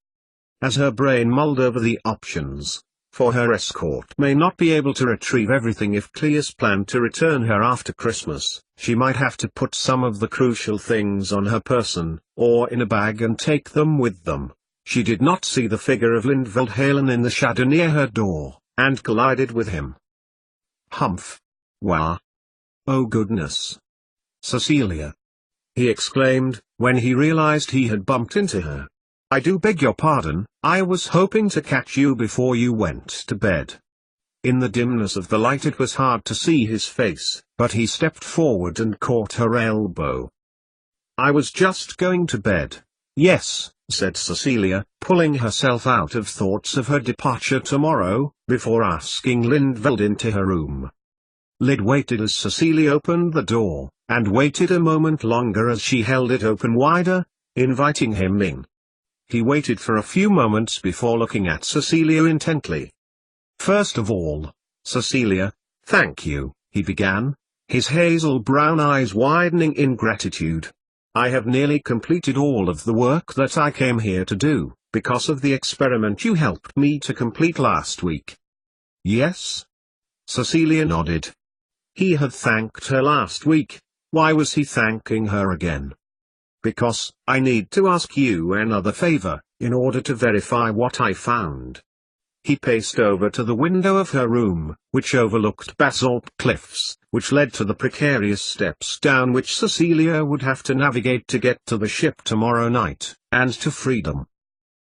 As her brain mulled over the options, for her escort may not be able to retrieve everything if Cleus planned to return her after Christmas. She might have to put some of the crucial things on her person, or in a bag and take them with them. She did not see the figure of Lindveld Halen in the shadow near her door, and collided with him. Humph! Wah! Oh goodness! Cecilia! He exclaimed, when he realized he had bumped into her. I do beg your pardon, I was hoping to catch you before you went to bed. In the dimness of the light it was hard to see his face, but he stepped forward and caught her elbow. I was just going to bed. Yes, said Cecilia, pulling herself out of thoughts of her departure tomorrow, before asking Lindveld into her room. Lyd waited as Cecilia opened the door, and waited a moment longer as she held it open wider, inviting him in. He waited for a few moments before looking at Cecilia intently. First of all, Cecilia, thank you, he began, his hazel brown eyes widening in gratitude. I have nearly completed all of the work that I came here to do, because of the experiment you helped me to complete last week. Yes? Cecilia nodded. He had thanked her last week. Why was he thanking her again? Because, I need to ask you another favor, in order to verify what I found. He paced over to the window of her room, which overlooked basalt cliffs, which led to the precarious steps down which Cecilia would have to navigate to get to the ship tomorrow night, and to freedom.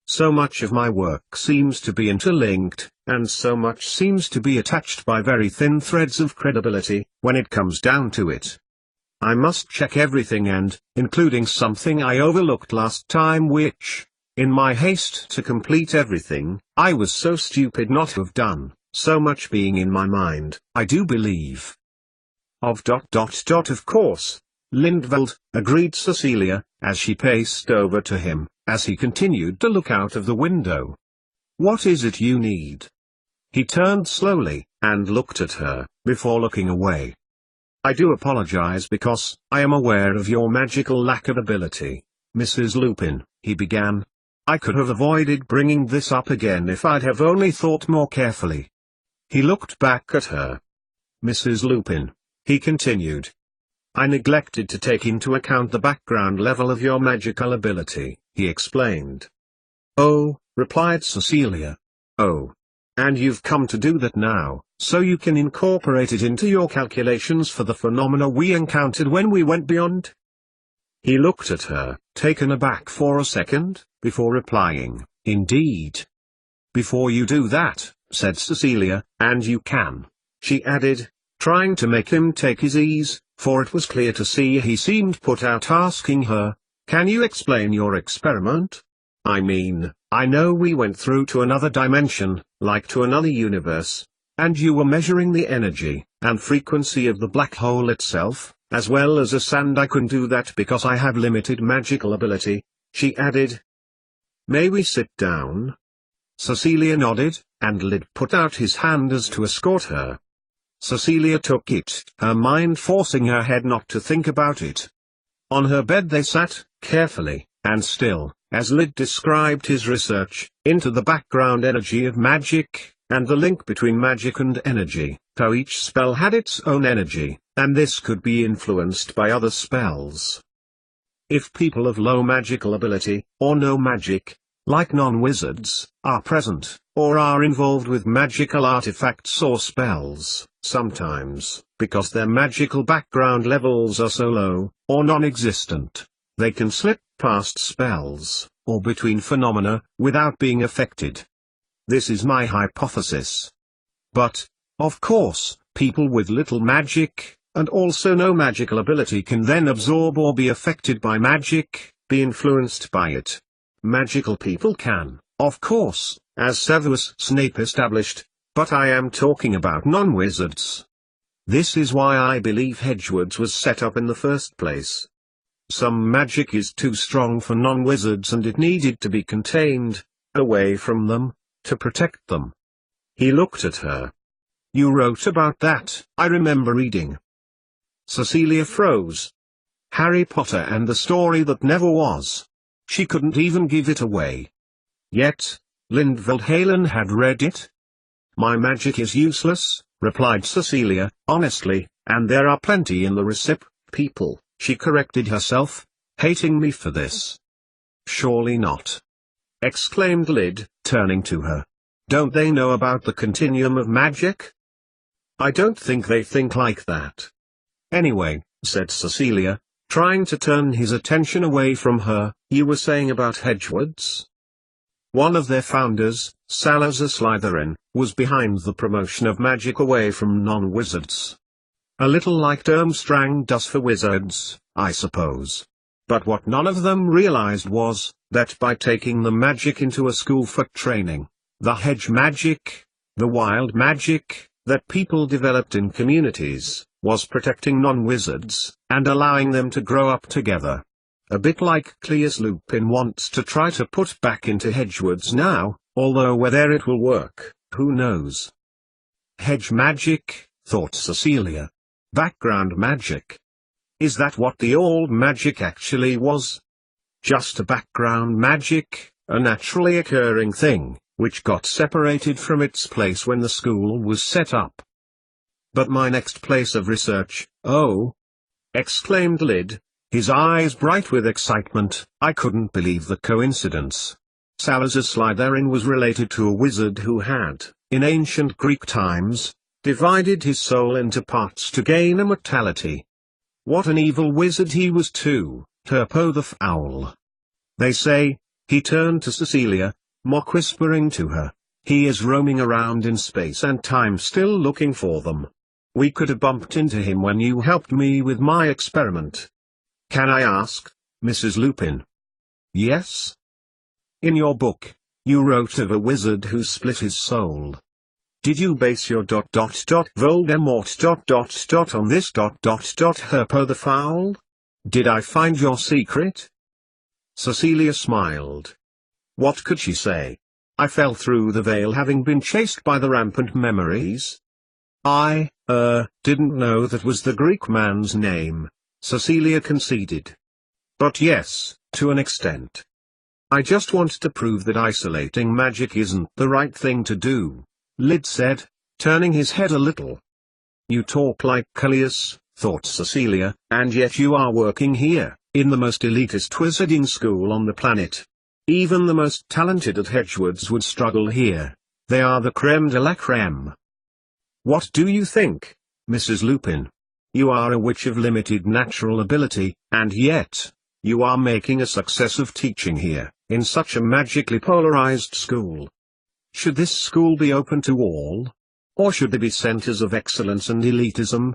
So much of my work seems to be interlinked, and so much seems to be attached by very thin threads of credibility, when it comes down to it. I must check everything and, including something I overlooked last time which, in my haste to complete everything, I was so stupid not to have done, so much being in my mind, I do believe. Of course, Lindveld, agreed Cecilia, as she paced over to him, as he continued to look out of the window. What is it you need? He turned slowly, and looked at her, before looking away. I do apologize because, I am aware of your magical lack of ability, Mrs. Lupin, he began. I could have avoided bringing this up again if I'd have only thought more carefully. He looked back at her. Mrs. Lupin, he continued. I neglected to take into account the background level of your magical ability, he explained. Oh, replied Cecilia. Oh. And you've come to do that now, so you can incorporate it into your calculations for the phenomena we encountered when we went beyond? He looked at her, taken aback for a second, before replying, indeed. Before you do that, said Cecilia, and you can, she added, trying to make him take his ease, for it was clear to see he seemed put out, asking her, can you explain your experiment? I mean, I know we went through to another dimension, like to another universe, and you were measuring the energy and frequency of the black hole itself, as well as a sand. I couldn't do that because I have limited magical ability, she added. May we sit down? Cecilia nodded, and Lyd put out his hand as to escort her. Cecilia took it, her mind forcing her head not to think about it. On her bed they sat, carefully, and still, as Lyd described his research into the background energy of magic, and the link between magic and energy, how each spell had its own energy, and this could be influenced by other spells. If people of low magical ability, or no magic, like non-wizards, are present, or are involved with magical artifacts or spells, sometimes, because their magical background levels are so low, or non-existent, they can slip past spells, or between phenomena, without being affected. This is my hypothesis. But, of course, people with little magic, and also no magical ability can then absorb or be affected by magic, be influenced by it. Magical people can, of course, as Severus Snape established, but I am talking about non-wizards. This is why I believe Hedgewood was set up in the first place. Some magic is too strong for non-wizards and it needed to be contained, away from them, to protect them. He looked at her. You wrote about that, I remember reading. Cecilia froze. Harry Potter and the Story That Never Was. She couldn't even give it away. Yet, Lindveld Halen had read it. My magic is useless, replied Cecilia, honestly, and there are plenty in the people, she corrected herself, hating me for this. Surely not, exclaimed Lyd, turning to her. Don't they know about the continuum of magic? I don't think they think like that. Anyway, said Cecilia, trying to turn his attention away from her, you were saying about Hedgewood's? One of their founders, Salazar Slytherin, was behind the promotion of magic away from non-wizards. A little like Durmstrang does for wizards, I suppose. But what none of them realized was, that by taking the magic into a school for training, the hedge magic, the wild magic, that people developed in communities, was protecting non-wizards, and allowing them to grow up together. A bit like Cleus Lupin wants to try to put back into Hedgewood's now, although whether it will work, who knows. Hedge magic, thought Cecilia. Background magic. Is that what the old magic actually was? Just a background magic, a naturally occurring thing, which got separated from its place when the school was set up. But my next place of research, oh! Exclaimed Lyd, his eyes bright with excitement. I couldn't believe the coincidence. Salazar Slytherin was related to a wizard who had, in ancient Greek times, divided his soul into parts to gain immortality. What an evil wizard he was too, Turpo the Foul. They say, he turned to Cecilia, mock whispering to her, he is roaming around in space and time still looking for them. We could have bumped into him when you helped me with my experiment. Can I ask, Mrs. Lupin? Yes? In your book, you wrote of a wizard who split his soul. Did you base your Voldemort on this Herpo the Foul? Did I find your secret? Cecilia smiled. What could she say? I fell through the veil having been chased by the rampant memories. I, didn't know that was the Greek man's name, Cecilia conceded. But yes, to an extent. I just want to prove that isolating magic isn't the right thing to do, Lyd said, turning his head a little. You talk like Cleus, thought Cecilia, and yet you are working here, in the most elitist wizarding school on the planet. Even the most talented at Hedgewood's would struggle here. They are the creme de la creme. What do you think, Mrs. Lupin? You are a witch of limited natural ability, and yet, you are making a success of teaching here, in such a magically polarized school. Should this school be open to all? Or should there be centers of excellence and elitism,